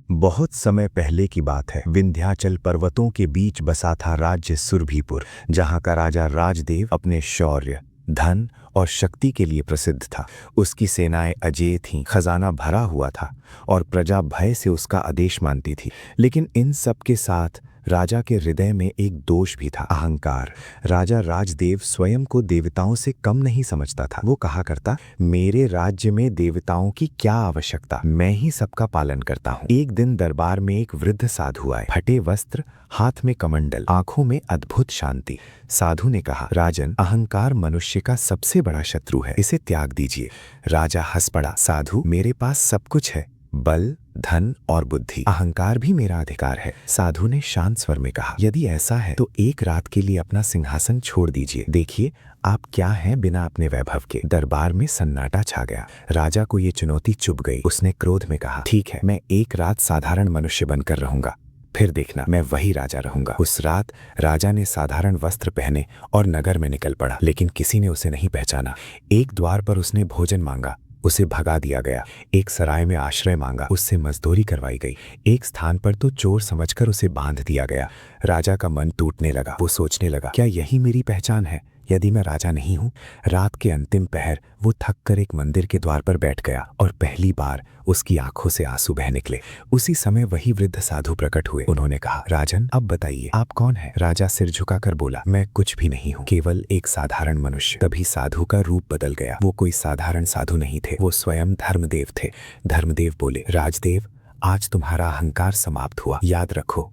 बहुत समय पहले की बात है। विंध्याचल पर्वतों के बीच बसा था राज्य सुरभीपुर, जहाँ का राजा राजदेव अपने शौर्य, धन और शक्ति के लिए प्रसिद्ध था। उसकी सेनाएं अजेय थीं, खजाना भरा हुआ था और प्रजा भय से उसका आदेश मानती थी। लेकिन इन सब के साथ राजा के हृदय में एक दोष भी था, अहंकार। राजा राजदेव स्वयं को देवताओं से कम नहीं समझता था। वो कहा करता, मेरे राज्य में देवताओं की क्या आवश्यकता, मैं ही सबका पालन करता हूँ। एक दिन दरबार में एक वृद्ध साधु आए, फटे वस्त्र, हाथ में कमंडल, आंखों में अद्भुत शांति। साधु ने कहा, राजन, अहंकार मनुष्य का सबसे बड़ा शत्रु है, इसे त्याग दीजिए। राजा हंस पड़ा, साधु, मेरे पास सब कुछ है, बल, धन और बुद्धि, अहंकार भी मेरा अधिकार है। साधु ने शांत स्वर में कहा, यदि ऐसा है तो एक रात के लिए अपना सिंहासन छोड़ दीजिए, देखिए आप क्या हैं बिना अपने वैभव के। दरबार में सन्नाटा छा गया। राजा को ये चुनौती चुभ गई। उसने क्रोध में कहा, ठीक है, मैं एक रात साधारण मनुष्य बनकर रहूंगा, फिर देखना मैं वही राजा रहूंगा। उस रात राजा ने साधारण वस्त्र पहने और नगर में निकल पड़ा, लेकिन किसी ने उसे नहीं पहचाना। एक द्वार पर उसने भोजन मांगा, उसे भगा दिया गया। एक सराय में आश्रय मांगा, उससे मजदूरी करवाई गई। एक स्थान पर तो चोर समझकर उसे बांध दिया गया। राजा का मन टूटने लगा। वो सोचने लगा, क्या यही मेरी पहचान है यदि मैं राजा नहीं हूं? रात के अंतिम पहर वो थक कर एक मंदिर के द्वार पर बैठ गया और पहली बार उसकी आंखों से आंसू बह निकले। उसी समय वही वृद्ध साधु प्रकट हुए। उन्होंने कहा, राजन, अब बताइए आप कौन है? राजा सिर झुकाकर बोला, मैं कुछ भी नहीं हूँ, केवल एक साधारण मनुष्य। तभी साधु का रूप बदल गया। वो कोई साधारण साधु नहीं थे, वो स्वयं धर्मदेव थे। धर्मदेव बोले, राजदेव, आज तुम्हारा अहंकार समाप्त हुआ। याद रखो,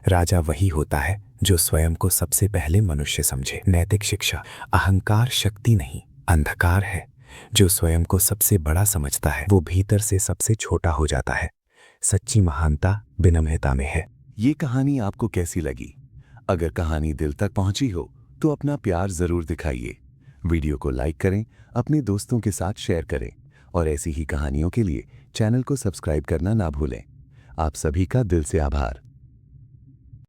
राजा वही होता है जो स्वयं को सबसे पहले मनुष्य समझे। नैतिक शिक्षा, अहंकार शक्ति नहीं, अंधकार है। जो स्वयं को सबसे बड़ा समझता है वो भीतर से सबसे छोटा हो जाता है। सच्ची महानता विनम्रता में है। ये कहानी आपको कैसी लगी? अगर कहानी दिल तक पहुंची हो तो अपना प्यार जरूर दिखाइए। वीडियो को लाइक करें, अपने दोस्तों के साथ शेयर करें और ऐसी ही कहानियों के लिए चैनल को सब्सक्राइब करना ना भूलें। आप सभी का दिल से आभार।